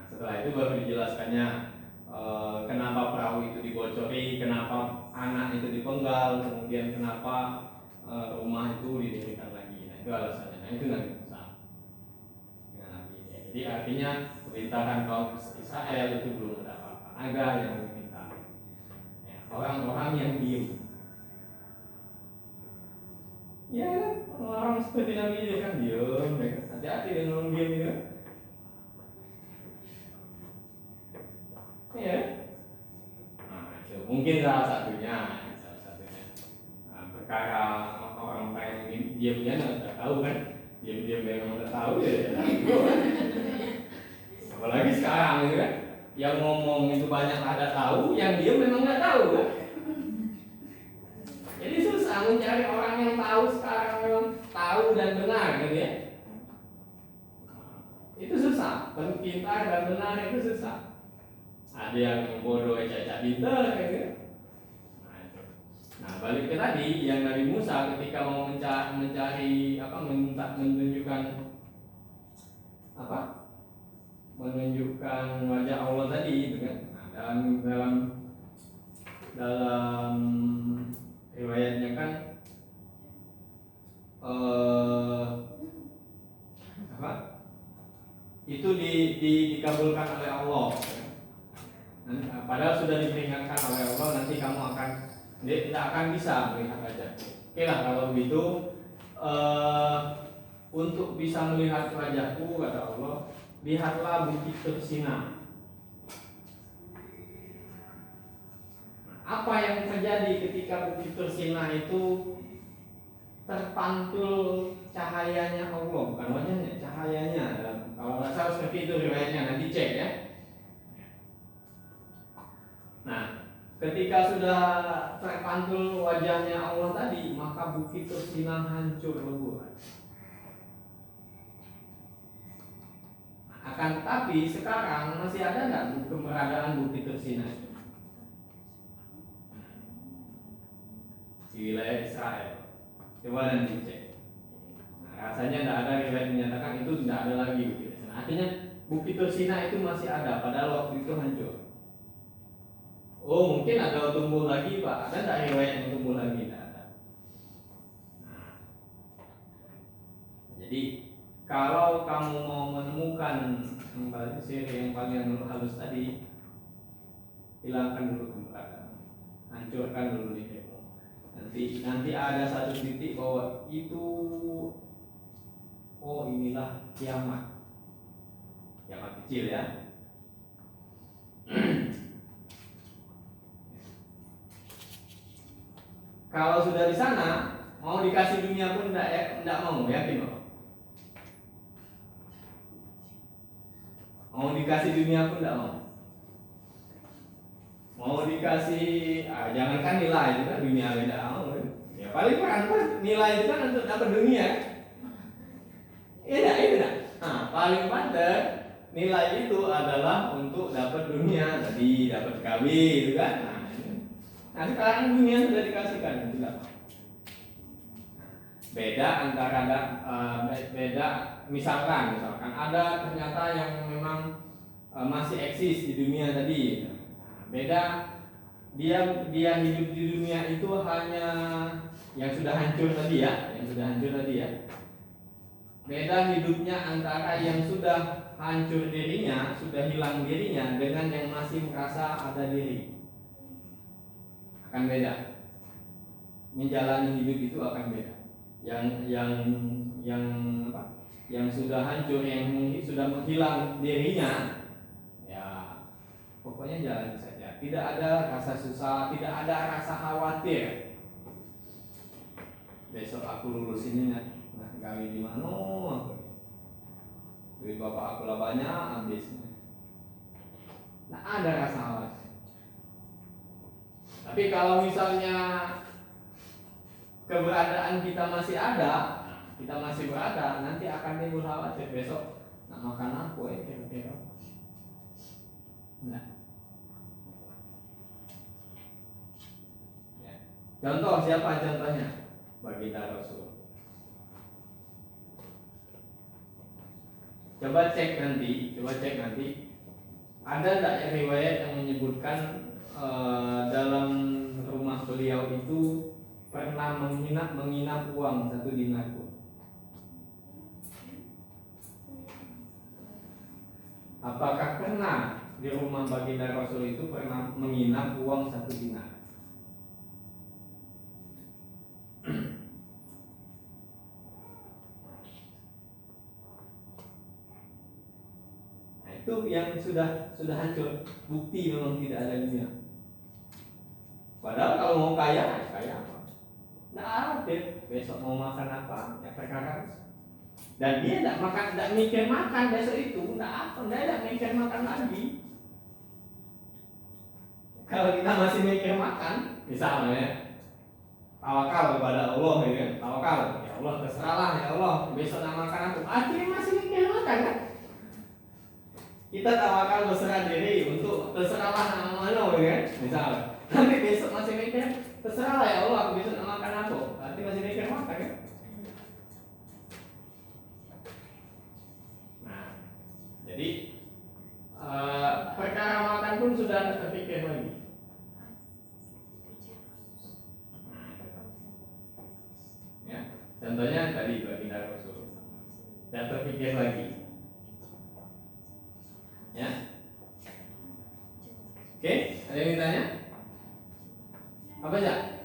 Setelah itu baru dijelaskannya kenapa perahu itu dibocori, kenapa anak itu dipenggal, kemudian kenapa rumah itu didirikan lagi. Nah, itu alasannya. Nah, itu Nabi Musa. Jadi artinya pemerintahan kaum Israel itu belum ada apa-apa. Ada yang meminta. Ya, orang-orang yang diam. Ya, orang seperti Nabi dia kan diam. Hati-hati dengan orang diam itu. Ya, nah, itu mungkin salah satunya. Nah, perkara orang yang diamnya nggak tahu kan, diam memang nggak tahu ya. Apalagi sekarang gitu kan, yang ngomong itu banyak ada tahu, yang diam memang nggak tahu kan. Jadi susah mencari orang yang tahu sekarang, yang tahu dan benar gitu ya. Itu susah, pintar dan benar itu susah. Ada yang bodoh cacat pintar kayak gitu. Nah, balik ke tadi yang Nabi Musa ketika mau mencari menunjukkan wajah Allah tadi gitu kan. Nah, dalam riwayatnya kan itu dikabulkan oleh Allah. Padahal sudah diperingatkan oleh Allah, nanti kamu tidak akan bisa melihat wajahku. Oke lah kalau begitu, untuk bisa melihat wajahku kata Allah, lihatlah bukit Tursina. Apa yang terjadi ketika bukit Tursina itu terpantul cahayanya Allah, bukan wajahnya, cahayanya. Kalau nggak salah seperti itu riwayatnya, nanti cek ya. Nah, ketika sudah terpantul wajahnya Allah tadi, maka bukit Tursina hancur lebur. Akan tetapi sekarang masih ada nggak keberadaan bukit Tursina di wilayah Israel? Coba nanti cek. Nah, rasanya tidak ada riwayat menyatakan itu tidak ada lagi bukit Tursina. Artinya bukit Tursina itu masih ada, padahal waktu itu hancur. Oh, mungkin ada tumbuh lagi, Pak. Ada tidak riwayat yang tumbuh lagi? Tidak ada. Nah, jadi kalau kamu mau menemukan sihir yang paling halus tadi, hilangkan dulu keberadaan, hancurkan dulu di demo. Nanti ada satu titik bahwa itu oh inilah kiamat. Kiamat kecil ya. Kalau sudah di sana, mau dikasih dunia pun enggak mau, yakin loh. Mau dikasih dunia pun enggak mau. Mau dikasih, jangankan nilai itu kan dunia beda mau. Ya paling kan nilai itu kan untuk dapat dunia. Iya enggak? Nah, paling pantas nilai itu adalah untuk dapat dunia, tadi dapat kawin itu kan. Nah, sekarang dunia sudah dikasihkan, tidak. Beda antara beda misalkan ada ternyata yang memang masih eksis di dunia tadi. Beda dia hidup di dunia itu hanya yang sudah hancur tadi ya, Beda hidupnya antara yang sudah hancur dirinya, sudah hilang dirinya dengan yang masih merasa ada diri. Akan beda. Menjalani hidup itu akan beda. Yang sudah hancur, yang sudah menghilang dirinya, ya pokoknya jalan saja. Tidak ada rasa susah, tidak ada rasa khawatir. Besok aku lulus ini nah gawe di mana? Duit bapak aku lah banyak habis. Nah ada rasa khawatir. Tapi kalau misalnya keberadaan kita masih ada, nanti akan timbul khawatir besok nak makan apa ya kira-kira. Nah. Ya. Contoh siapa contohnya? Baginda Rasul. Coba cek nanti. Ada enggak riwayat yang menyebutkan dalam rumah beliau itu pernah menginap uang 1 dinar pun? Apakah pernah di rumah baginda Rasul itu pernah menginap uang 1 dinar? Nah, itu yang sudah hancur, bukti memang tidak ada dunia. Padahal kalau mau kaya apa? Nah, besok mau makan apa? Ya perkara. Dan dia tidak mikir makan besok itu, tidak mikir makan lagi. Kalau kita masih mikir makan, misalnya tawakal kepada Allah, ya kan? Tawakal, ya Allah terserahlah ya Allah, besok nak makan aku. Akhirnya masih mikir makan kan? Kita tawakal berserah diri untuk terserahlah nama mana, ya kan? Misalnya. Tapi besok masih mikir, terserah lah ya Allah, aku besok nak makan apa? Nanti masih mikir makan kan? Nah, jadi perkara makan pun sudah tidak terpikir lagi. Ya, contohnya tadi baginda Rasul, tidak terpikir lagi. Ya, oke, ada yang ditanya? Apa aja?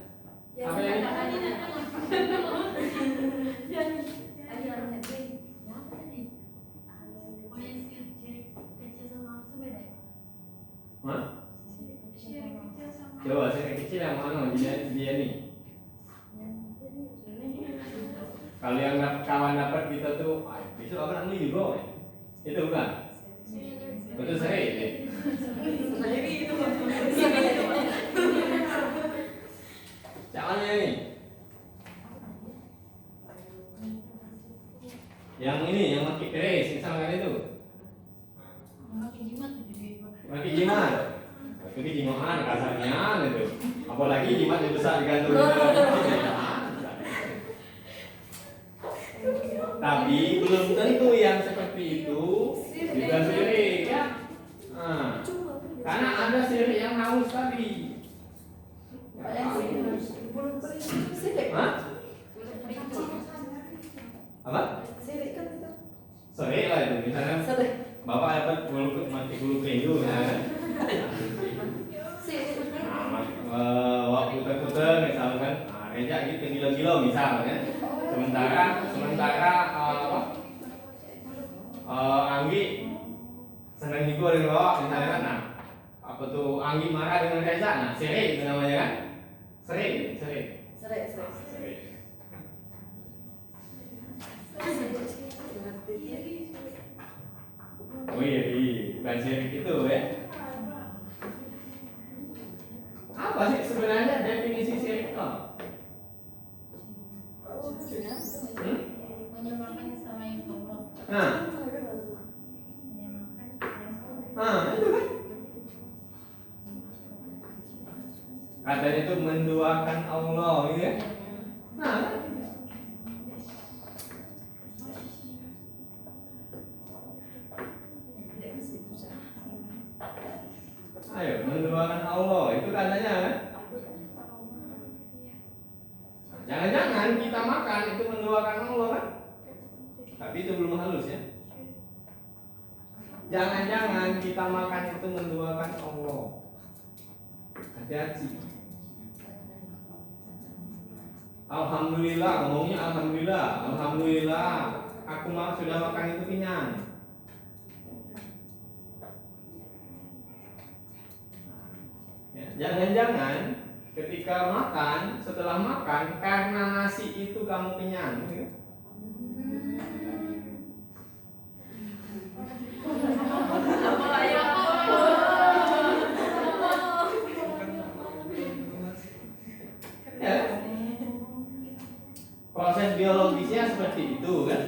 Apa yang coba syirik kecil yang mana dia nih? Kalau yang kawan dapat kita tuh, besok aku nak beli juga, itu bukan? Betul syirik. Caranya ini, yang ini, yang maki keris, misalkan itu. Maki jimat kasarnya itu. Apalagi jimat yang besar digantung. Tapi belum tentu yang seperti itu juga syirik ya. Nah, karena ada syirik yang haus tadi. Hah? Apa? Syirik lah itu, misalnya bapak dapat mati bulu kerindu ya. Waktu puter misalkan, rejak gitu gila-gila misalnya. Sementara Anggi senang hibur dengan bawa misalnya kan, nah apa tuh Anggi marah dengan Kaisa, nah seri itu namanya kan, seri. Oh iya, bukan seri itu ya. Apa sih sebenarnya definisi seri itu? Menyembahkan selain Allah. Itu kan. Katanya itu menduakan Allah gitu ya. Nah, ayo menduakan Allah itu katanya kan. Jangan-jangan kita makan itu menduakan Allah kan? Tapi itu belum halus ya. Jangan-jangan kita makan itu menduakan Allah. Hati-hati. Alhamdulillah, ngomongnya alhamdulillah. Aku sudah makan itu kenyang. Ya, jangan-jangan ketika makan, setelah makan karena nasi itu kamu kenyang. Gitu. Ya. Proses biologisnya seperti itu kan.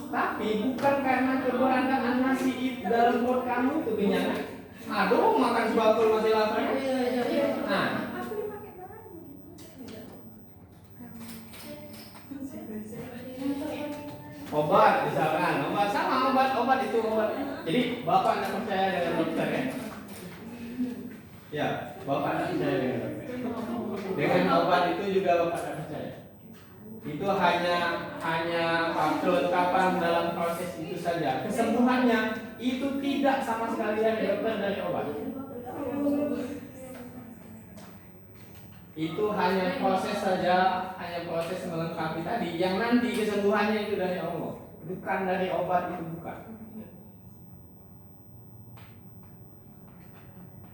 Tapi bukan karena keberadaan nasi itu dalam perut kamu itu kenyang. Aduh, makan sebakul masih lapar. Nah, obat misalkan, obat sama obat itu obat. Jadi bapak tidak percaya dengan dokter ya? Ya, bapak tidak percaya dengan dokter. Dengan obat itu juga bapak tidak percaya. Itu hanya kelengkapan dalam proses itu saja. Kesembuhannya itu tidak sama sekali dari dokter, dari obat. Itu hanya proses saja, hanya proses melengkapi tadi. Yang nanti kesembuhannya itu dari Allah, bukan dari obat, itu bukan.